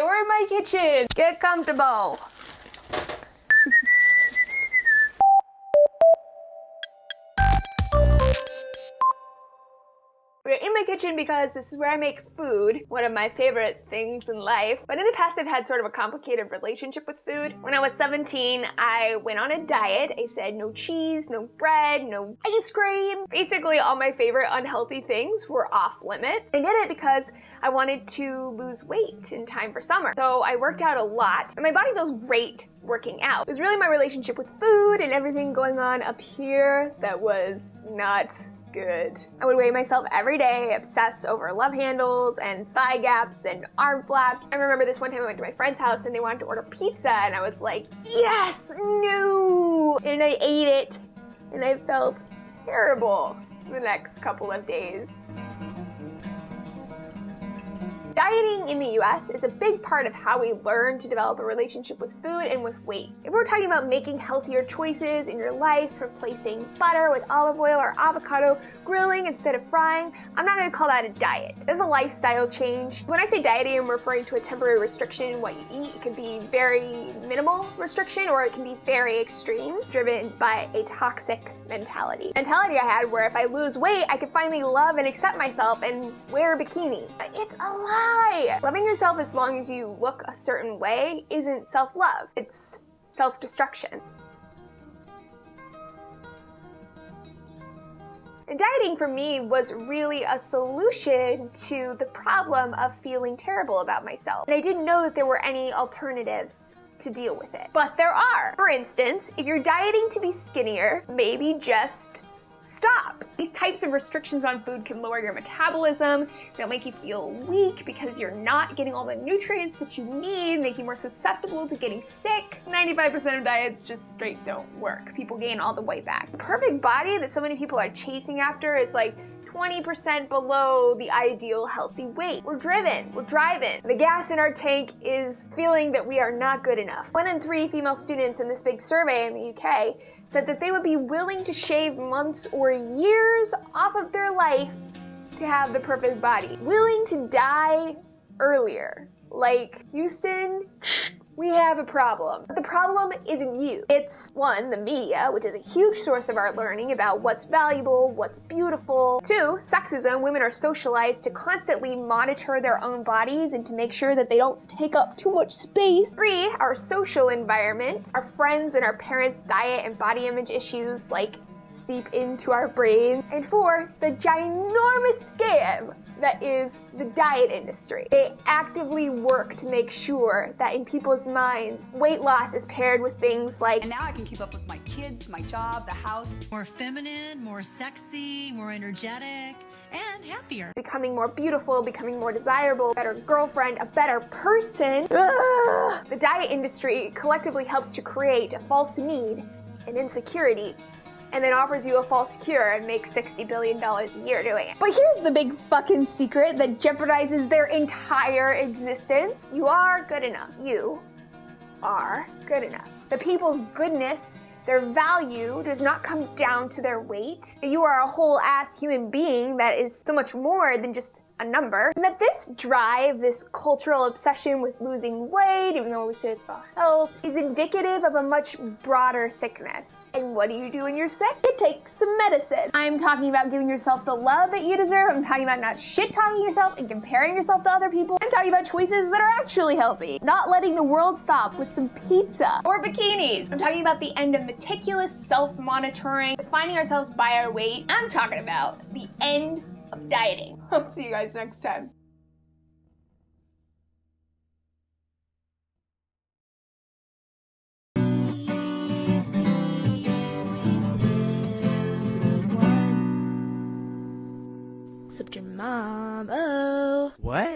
Hi, we're in my kitchen. Get comfortable. We're in my kitchen because this is where I make food, one of my favorite things in life. But in the past, I've had sort of a complicated relationship with food. When I was 17, I went on a diet. I said no cheese, no bread, no ice cream. Basically, all my favorite unhealthy things were off limits. I did it because I wanted to lose weight in time for summer. So I worked out a lot, and my body feels great working out. It was really my relationship with food and everything going on up here that was not good. I would weigh myself every day, obsess over love handles and thigh gaps and arm flaps. I remember this one time I went to my friend's house and they wanted to order pizza and I was like, yes, no! And I ate it and I felt terrible the next couple of days. Dieting in the US is a big part of how we learn to develop a relationship with food and with weight. If we're talking about making healthier choices in your life, replacing butter with olive oil or avocado, grilling instead of frying, I'm not going to call that a diet. It's a lifestyle change. When I say dieting, I'm referring to a temporary restriction in what you eat. It can be very minimal restriction or it can be very extreme, driven by a toxic mentality. Mentality I had where if I lose weight, I could finally love and accept myself and wear a bikini. But it's a lie. Loving yourself as long as you look a certain way isn't self-love. It's self-destruction. And dieting for me was really a solution to the problem of feeling terrible about myself. And I didn't know that there were any alternatives to deal with it. But there are. For instance, if you're dieting to be skinnier, maybe just stop. These types of restrictions on food can lower your metabolism. They'll make you feel weak because you're not getting all the nutrients that you need, make you more susceptible to getting sick. 95% of diets just straight don't work. People gain all the weight back. The perfect body that so many people are chasing after is like 20% below the ideal healthy weight. We're driven, we're driving. The gas in our tank is feeling that we are not good enough. 1 in 3 female students in this big survey in the UK said that they would be willing to shave months or years off of their life to have the perfect body. Willing to die earlier. Like, Houston, we have a problem. But the problem isn't you. It's 1, the media, which is a huge source of our learning about what's valuable, what's beautiful. 2, sexism. Women are socialized to constantly monitor their own bodies and to make sure that they don't take up too much space. 3, our social environment. Our friends and our parents' diet and body image issues like seep into our brain. And 4, the ginormous scam that is the diet industry. They actively work to make sure that in people's minds, weight loss is paired with things like, and now I can keep up with my kids, my job, the house. More feminine, more sexy, more energetic, and happier. Becoming more beautiful, becoming more desirable, a better girlfriend, a better person. Ugh. The diet industry collectively helps to create a false need and insecurity, and then offers you a false cure and makes $60 billion a year doing it. But here's the big fucking secret that jeopardizes their entire existence. You are good enough. You are good enough. The people's goodness, their value does not come down to their weight. You are a whole ass human being that is so much more than just a number. And that this drive, this cultural obsession with losing weight, even though we say it's about health, is indicative of a much broader sickness. And what do you do when you're sick? You take some medicine. I'm talking about giving yourself the love that you deserve. I'm talking about not shit-talking yourself and comparing yourself to other people. I'm talking about choices that are actually healthy. Not letting the world stop with some pizza or bikinis. I'm talking about the end of meticulous self-monitoring, defining ourselves by our weight. I'm talking about the end of dieting. I'll see you guys next time. Except your mom. Oh. What?